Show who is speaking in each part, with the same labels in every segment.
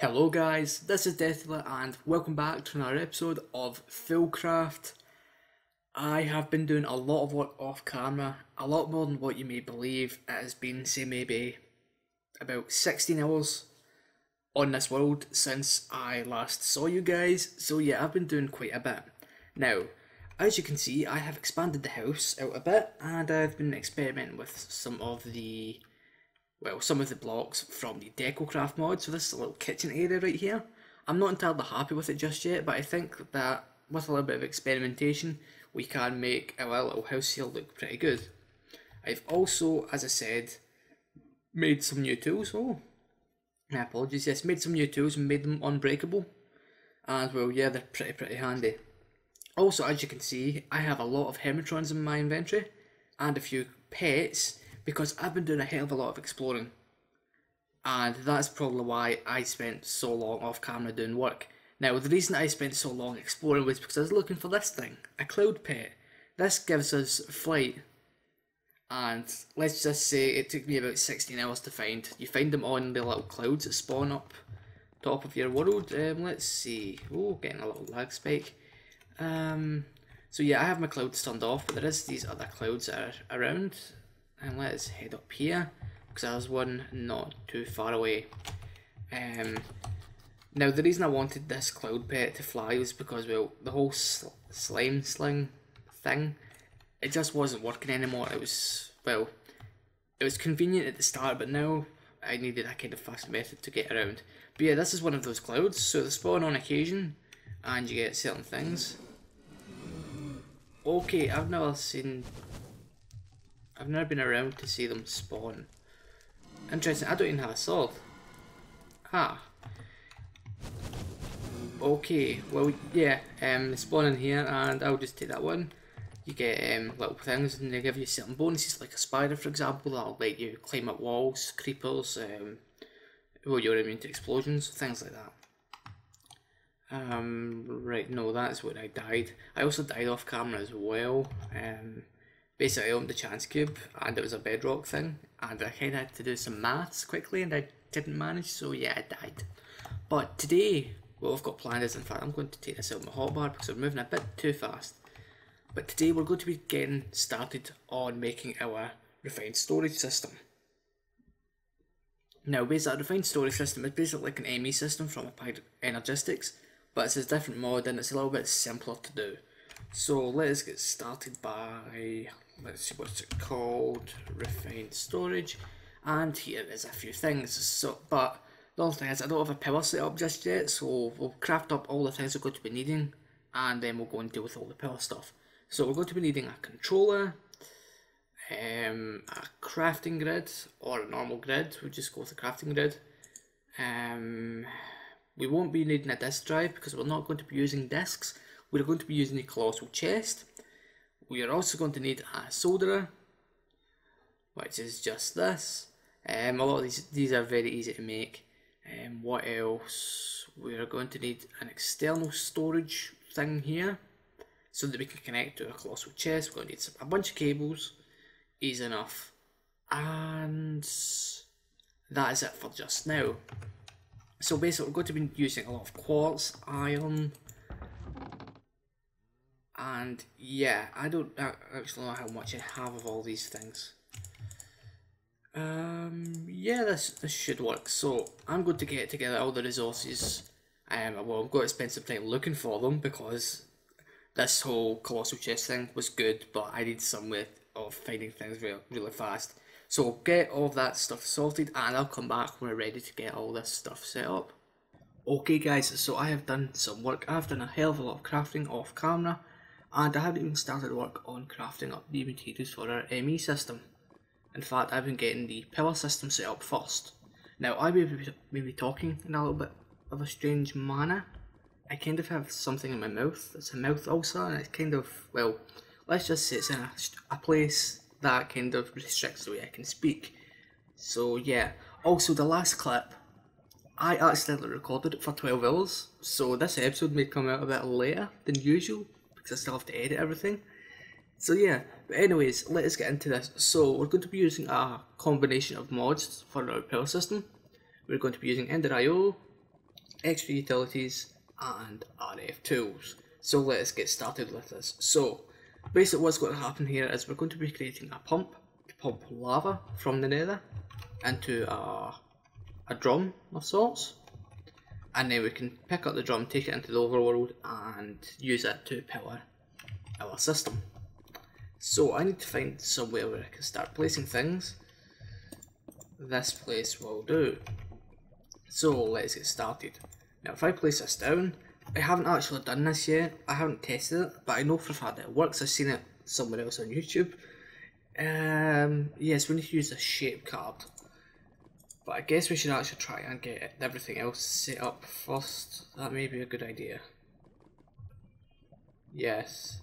Speaker 1: Hello guys, this is Deathdealer and welcome back to another episode of FoolCraft. I have been doing a lot of work off camera, a lot more than what you may believe. It has been, say, maybe about 16 hours on this world since I last saw you guys, so yeah, I've been doing quite a bit. Now, as you can see, I have expanded the house out a bit and I've been experimenting with some of the blocks from the DecoCraft mod. So this is a little kitchen area right here. I'm not entirely happy with it just yet, but I think that with a little bit of experimentation, we can make our little house here look pretty good. I've also, as I said, made some new tools. Oh, my apologies. Yes, made some new tools and made them unbreakable. And well, yeah, they're pretty handy. Also, as you can see, I have a lot of Hermitrons in my inventory and a few pets, because I've been doing a hell of a lot of exploring, and that's probably why I spent so long off camera doing work. Now, the reason I spent so long exploring was because I was looking for this thing, a cloud pet. This gives us flight, and let's just say it took me about 16 hours to find. You find them on the little clouds that spawn up top of your world. Let's see, oh, getting a little lag spike. So yeah, I have my clouds turned off, but there is these other clouds that are around. And let's head up here, because there's one not too far away. Now the reason I wanted this cloud pet to fly was because, well, the whole slime sling thing, it just wasn't working anymore. It was, well, it was convenient at the start, but now I needed a kind of fast method to get around. But yeah, this is one of those clouds, so they spawn on occasion, and you get certain things. Okay, I've never been around to see them spawn. Interesting, I don't even have a sword. Ah. Okay, well, yeah, they spawn in here and I'll just take that one. You get little things and they give you certain bonuses, like a spider for example, that'll let you climb up walls, creepers, well, you're immune to explosions, things like that. Right, no, that's when I died. I also died off camera as well. Basically, I owned the chance cube, and it was a bedrock thing, and I kind of had to do some maths quickly, and I didn't manage, so yeah, I died. But today, what I've got planned is, in fact, I'm going to take this out of my hotbar because I'm moving a bit too fast. But today, we're going to be getting started on making our refined storage system. Now, basically, a refined storage system is basically like an ME system from Applied Energistics, but it's a different mod, and it's a little bit simpler to do. So let's get started by, let's see, what's it called, refined storage, and here is a few things. So, but the other thing is I don't have a power set up just yet, so we'll craft up all the things we're going to be needing, and then we'll go and deal with all the power stuff. So we're going to be needing a controller, a crafting grid, or a normal grid. We'll just go with the crafting grid. We won't be needing a disk drive because we're not going to be using disks. We're going to be using a colossal chest. We are also going to need a solderer, which is just this. A lot of these are very easy to make. What else? We are going to need an external storage thing here, so that we can connect to a colossal chest. We're going to need a bunch of cables, easy enough. And that is it for just now. So basically we're going to be using a lot of quartz, iron, and yeah, I don't actually know how much I have of all these things. Yeah, this should work. So I'm going to get together all the resources. Well, I'm going to spend some time looking for them because this whole colossal chest thing was good, but I need some way of finding things really fast. So we'll get all of that stuff sorted, and I'll come back when we're ready to get all this stuff set up. Okay guys, so I have done some work. I've done a hell of a lot of crafting off camera, and I haven't even started work on crafting up the materials for our ME system. In fact, I've been getting the power system set up first. Now, I may be talking in a little bit of a strange manner. I kind of have something in my mouth. It's a mouth ulcer, and it's kind of, well, let's just say it's in a place that kind of restricts the way I can speak. So yeah, also the last clip, I accidentally recorded it for 12 hours, so this episode may come out a bit later than usual, because I still have to edit everything. So yeah, but anyways, let's get into this. So we're going to be using a combination of mods for our power system. We're going to be using Ender.io, extra utilities, and RF tools. So let's get started with this. So basically what's going to happen here is we're going to be creating a pump to pump lava from the nether into a drum of sorts, and then we can pick up the drum, take it into the overworld and use it to power our system. So I need to find somewhere where I can start placing things. This place will do. So let's get started. Now if I place this down, I haven't actually done this yet, I haven't tested it, but I know for a fact that it works. I've seen it somewhere else on YouTube. Yes, we need to use a shape card, but I guess we should actually try and get everything else set up first. That may be a good idea. Yes,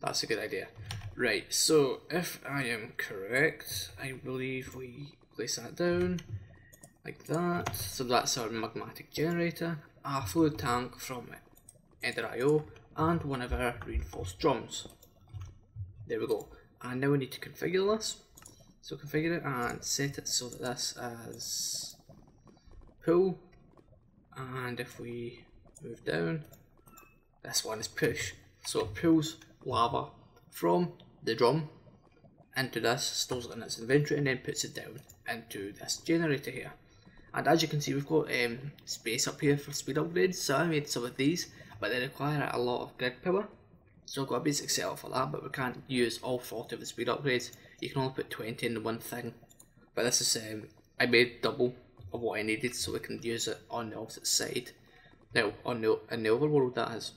Speaker 1: that's a good idea. Right, so if I am correct, I believe we place that down like that. So that's our magmatic generator, a fluid tank from Ender.io, and one of our reinforced drums. There we go. And now we need to configure this. So configure it and set it so that this is pull, and if we move down, this one is push. So it pulls lava from the drum into this, stores it in its inventory, and then puts it down into this generator here. And as you can see, we've got space up here for speed upgrades, so I made some of these, but they require a lot of grid power. So I've got a basic setup for that, but we can't use all 40 of the speed upgrades. You can only put 20 in the one thing. But this is, I made double of what I needed so we can use it on the opposite side. Now, in the overworld that is.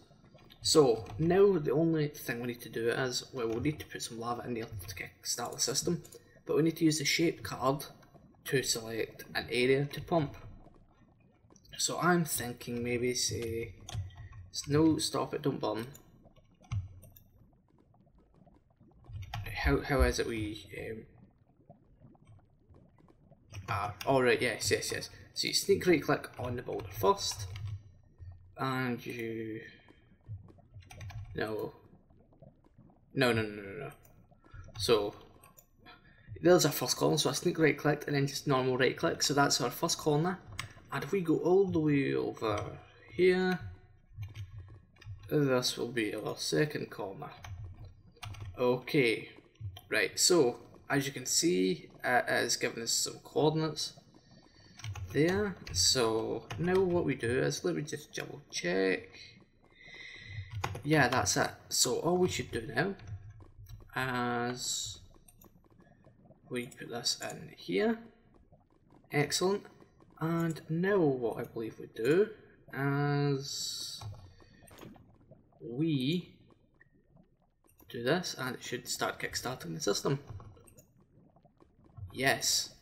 Speaker 1: So, now the only thing we need to do is, well, we'll need to put some lava in there to start the system. But we need to use the shape card to select an area to pump. So I'm thinking maybe say, no, stop it, don't burn. How is it we alright, yes. So you sneak right click on the boulder first, and you no. So there's our first column, so I sneak right clicked and then just normal right click, so that's our first corner. And if we go all the way over here, this will be our second corner. Okay, right, so as you can see, it is giving us some coordinates there. So now what we do is, let me just double check. Yeah, that's it. So all we should do now is we put this in here. Excellent. And now what I believe we do is we do this, and it should start kickstarting the system. Yes,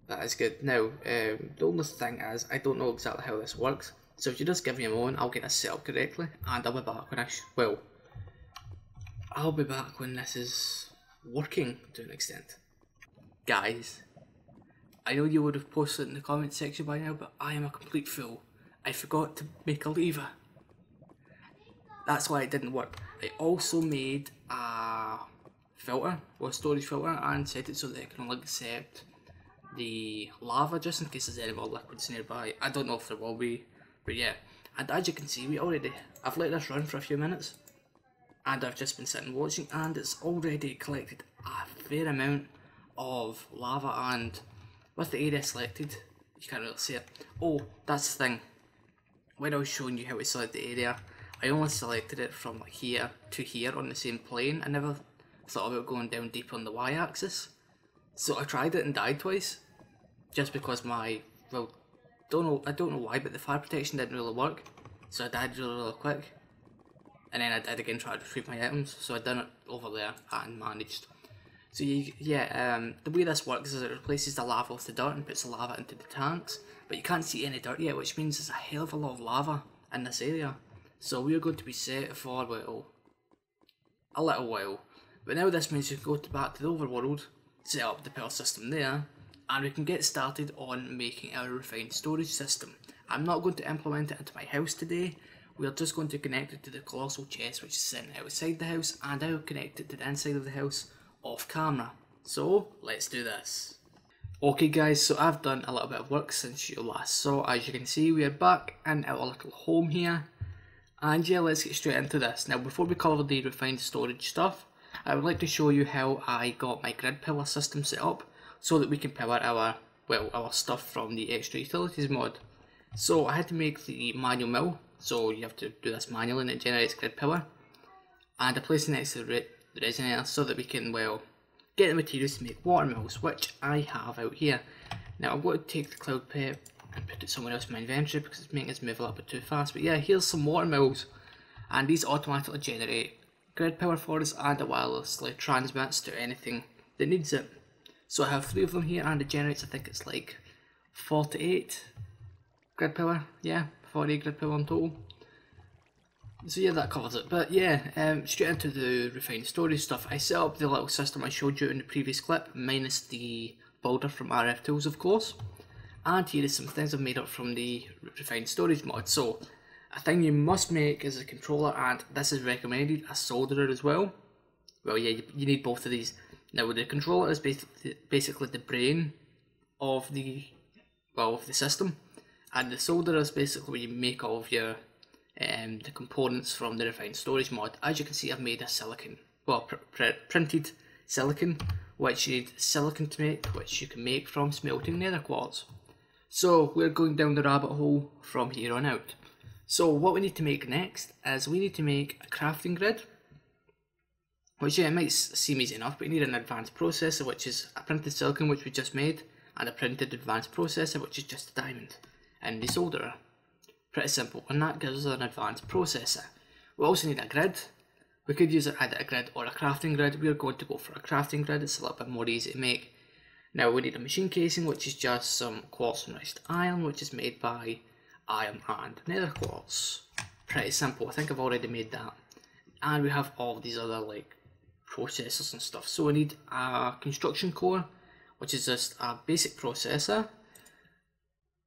Speaker 1: that is good. Now the only thing is, I don't know exactly how this works, so if you just give me a moment, I'll get this set up correctly, and I'll be back when I'll be back when this is working to an extent. Guys, I know you would have posted it in the comment section by now, but I am a complete fool. I forgot to make a lever. That's why it didn't work. I also made a filter, or a storage filter, and set it so that it can only accept the lava just in case there's any more liquids nearby. I don't know if there will be, but yeah. And as you can see, I've let this run for a few minutes, and I've just been sitting watching, and it's already collected a fair amount of lava. And with the area selected, you can't really see it. Oh, that's the thing. When I was showing you how to select the area, I only selected it from here to here on the same plane. I never thought about going down deep on the y-axis. So I tried it and died twice, just because I don't know why, but the fire protection didn't really work. So I died really quick, and then I did again try to retrieve my items. So I done it over there and managed. So the way this works is it replaces the lava with the dirt and puts the lava into the tanks, but you can't see any dirt yet, which means there's a hell of a lot of lava in this area. So we're going to be set for, well, a little while. But now this means we can go back to the overworld, set up the power system there, and we can get started on making our refined storage system. I'm not going to implement it into my house today. We're just going to connect it to the colossal chest which is sitting outside the house, and I'll connect it to the inside of the house off camera. So let's do this. Okay guys, so I've done a little bit of work since you last saw. As you can see, we are back in our little home here. And yeah, let's get straight into this. Now before we cover the refined storage stuff, I would like to show you how I got my grid pillar system set up so that we can power our stuff from the extra utilities mod. So I had to make the manual mill, so you have to do this manually and it generates grid power. And I placed it next to the resonator so that we can, well, get the materials to make water mills, which I have out here. Now I'm going to take the cloud pep and put it somewhere else in my inventory because it's making us move a little bit too fast. But yeah, here's some water mills, and these automatically generate grid power for us, and it wirelessly transmits to anything that needs it. So I have 3 of them here, and it generates, I think it's like 48 grid power. Yeah, 48 grid power in total. So yeah, that covers it. But yeah, straight into the refined storage stuff. I set up the little system I showed you in the previous clip, minus the builder from RF Tools, of course. And here is some things I've made up from the refined storage mod. So a thing you must make is a controller, and this is recommended, a solderer as well. Well yeah, you need both of these. Now the controller is basically the brain of the system, and the solderer is basically where you make all of your the components from the refined storage mod. As you can see, I've made a silicon, printed silicon, which you need silicon to make, which you can make from smelting nether quartz. So we're going down the rabbit hole from here on out. So what we need to make next is we need to make a crafting grid, which yeah, it might seem easy enough, but you need an advanced processor, which is a printed silicon, which we just made, and a printed advanced processor, which is just a diamond, and the solderer. Pretty simple, and that gives us an advanced processor. We also need a grid. We could use either a grid or a crafting grid. We're going to go for a crafting grid, it's a little bit more easy to make. Now we need a machine casing, which is just some quartz enriched iron, which is made by iron and nether quartz. Pretty simple, I think I've already made that. And we have all these other like processors and stuff. So we need a construction core, which is just a basic processor,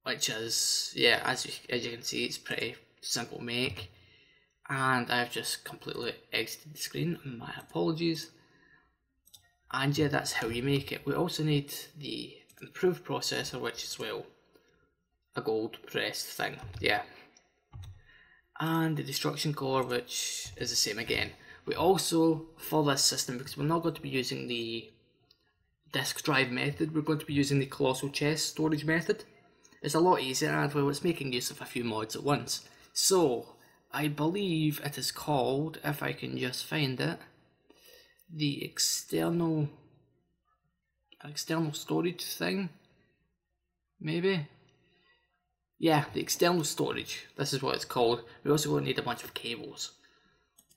Speaker 1: which is, yeah, as you can see, it's pretty simple to make. And I've just completely exited the screen, my apologies. And yeah, that's how you make it. We also need the improved processor, which is, well, a gold pressed thing, yeah. And the destruction core, which is the same again. We also, for this system, because we're not going to be using the disk drive method, we're going to be using the colossal chest storage method. It's a lot easier, and well, it's making use of a few mods at once. So I believe it is called, if I can just find it, the external storage thing, maybe? Yeah, the external storage, this is what it's called. We're also going to need a bunch of cables.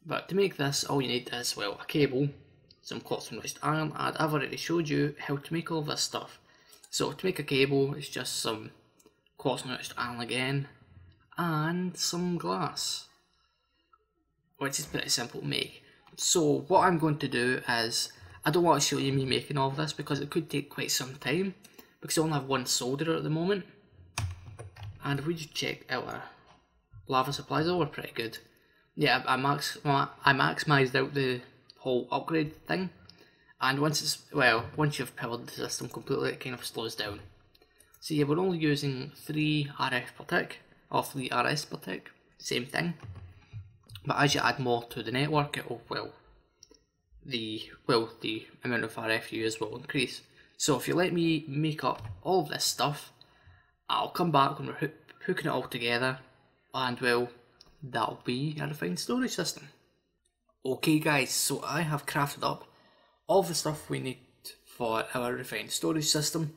Speaker 1: But to make this, all you need is, well, a cable, some quartz enriched iron, and I've already showed you how to make all this stuff. So to make a cable, it's just some quartz enriched iron again, and some glass, which is pretty simple to make. So what I'm going to do is, I don't want to show you me making all of this because it could take quite some time, because I only have one solderer at the moment. And if we just check our lava supplies, oh, we're pretty good. Yeah, I maximised out the whole upgrade thing, and once you've powered the system completely, it kind of slows down. So yeah, we're only using 3 RF per tick, or 3 RS per tick, same thing. But as you add more to the network, it'll, the amount of RF you use will increase. So if you let me make up all of this stuff, I'll come back when we're hooking it all together, and well, that'll be a refined storage system. Okay guys, so I have crafted up all the stuff we need for our refined storage system,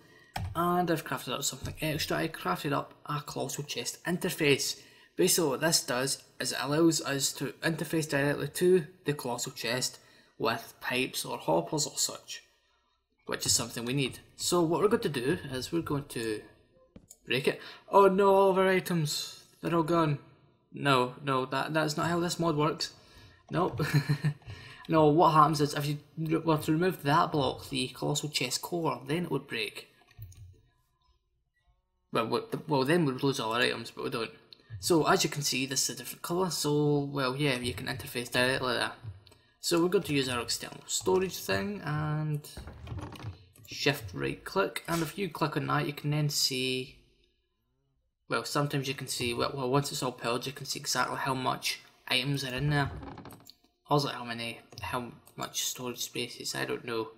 Speaker 1: and I've crafted up something extra. I crafted up a colossal chest interface. Basically what this does is it allows us to interface directly to the colossal chest with pipes or hoppers or such, which is something we need. So what we're going to do is we're going to break it. Oh no, all of our items, they're all gone. No, that's not how this mod works. Nope. No, what happens is if you were to remove that block, the colossal chest core, then it would break. Well, then we'd lose all our items, but we don't. So as you can see, this is a different colour, so well yeah, you can interface directly there. So we're going to use our external storage thing, and shift right click, and if you click on that you can then see, well, sometimes you can see, well once it's all pillared you can see exactly how much items are in there. Also how much storage space is, I don't know.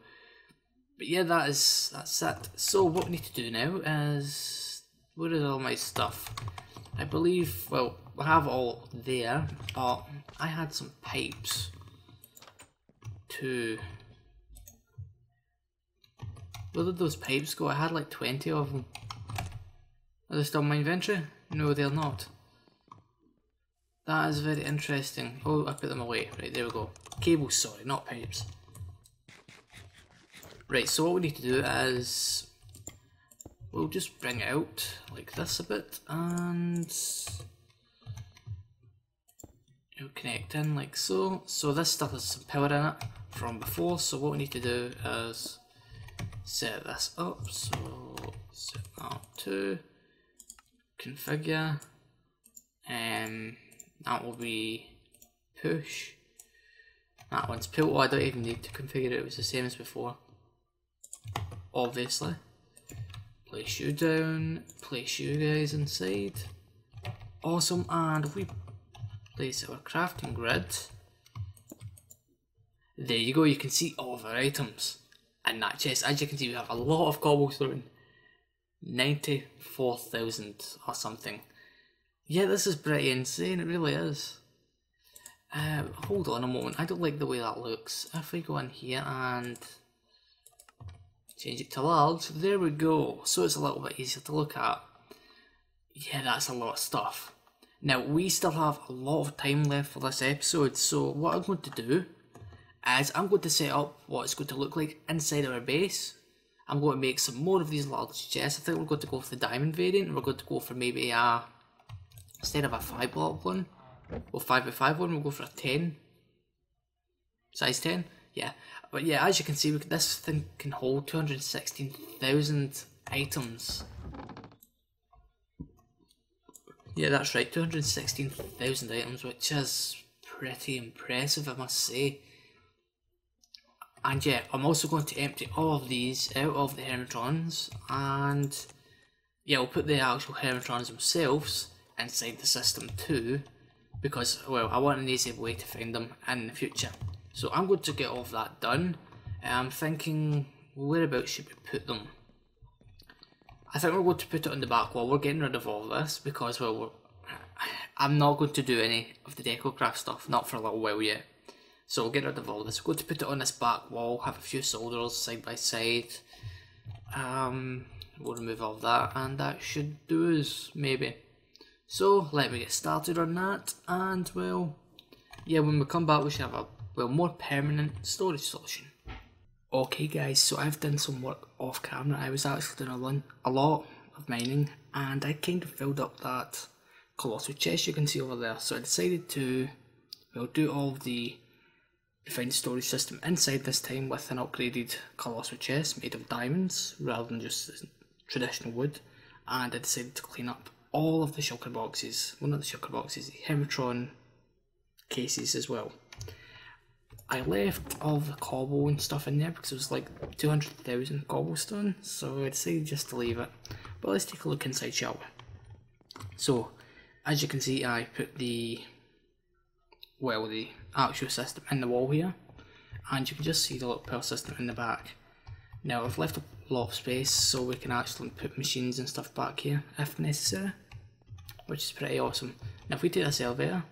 Speaker 1: But yeah, that's it. So what we need to do now is, where is all my stuff? I believe, well, I have it all there, but I had some pipes to, where did those pipes go? I had like 20 of them. Are they still in my inventory? No, they're not. That is very interesting. Oh, I put them away. Right, there we go. Cables, sorry, not pipes. Right, so what we need to do is, we'll just bring it out like this a bit, and it'll connect in like so. So this still has some power in it from before, so what we need to do is set this up. So set that up to configure, and that will be push. That one's pull. Oh, I don't even need to configure it, it was the same as before. Obviously. Place you down, place you guys inside. Awesome, and if we place our crafting grid, there you go, you can see all of our items in that chest. As you can see, we have a lot of cobblestone, 94,000 or something. Yeah, this is pretty insane, it really is. Hold on a moment, I don't like the way that looks. If we go in here and change it to large, there we go, so it's a little bit easier to look at. Yeah, that's a lot of stuff. Now, we still have a lot of time left for this episode, so what I'm going to do is I'm going to set up what it's going to look like inside our base. I'm going to make some more of these large chests. I think we're going to go for the diamond variant. We're going to go for maybe a, instead of a 5 block one, or 5x5 one, we'll go for a 10. Size 10? Yeah. But yeah, as you can see, this thing can hold 216,000 items. Yeah, that's right, 216,000 items, which is pretty impressive, I must say. And yeah, I'm also going to empty all of these out of the Hermitrons, and yeah, we'll put the actual Hermitrons themselves inside the system too, because, well, I want an easy way to find them in the future. So I'm going to get all of that done. I'm thinking, whereabouts should we put them? I think we're going to put it on the back wall. We're getting rid of all of this because, well, I'm not going to do any of the DecoCraft stuff, not for a little while yet. So we'll get rid of all this. We're going to put it on this back wall, have a few soldiers side by side. We'll remove all of that, and that should do us, maybe. So let me get started on that, and well, yeah, when we come back we should have a, well, more permanent storage solution. Okay guys, so I've done some work off camera. I was actually doing a lot of mining, and I kind of filled up that colossal chest you can see over there. So I decided to, well, do all of the refined storage system inside this time with an upgraded colossal chest made of diamonds rather than just traditional wood. And I decided to clean up all of the shulker boxes, well, not the shulker boxes, the Hermitron cases as well. I left all the cobble and stuff in there because it was like 200,000 cobblestone, so I decided just to leave it. But let's take a look inside, shall we? So, as you can see, I put the, well, the actual system in the wall here, and you can just see the little power system in the back. Now I've left a lot of space so we can actually put machines and stuff back here if necessary, which is pretty awesome. Now if we take this elevator,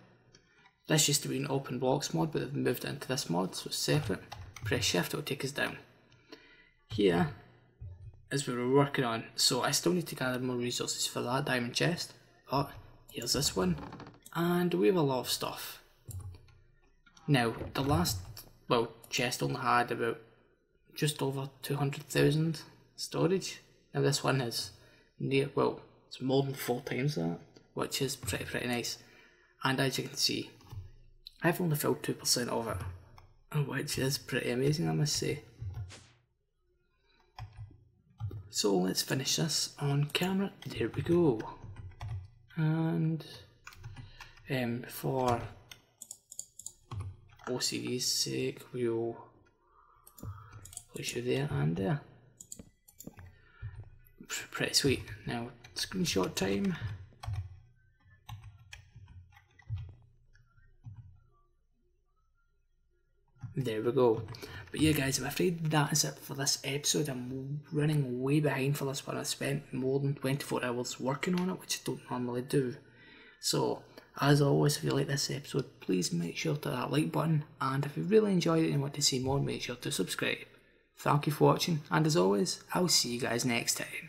Speaker 1: this used to be an open blocks mod, but they've moved it into this mod, so it's separate. Press shift, it will take us down. Here is where we're working on, so I still need to gather more resources for that diamond chest, but here's this one, and we have a lot of stuff. Now the last, well, chest only had about just over 200,000 storage. Now this one is near, well, it's more than 4 times that, which is pretty nice. And as you can see, I've only filled 2% of it, which is pretty amazing, I must say. So let's finish this on camera. There we go. And for OCD's sake, we'll place you there and there. Pretty sweet. Now, screenshot time. There we go. But yeah guys, I'm afraid that is it for this episode. I'm running way behind for this one. I spent more than 24 hours working on it, which I don't normally do. So, as always, if you like this episode, please make sure to hit that like button. And if you really enjoyed it and want to see more, make sure to subscribe. Thank you for watching, and as always, I'll see you guys next time.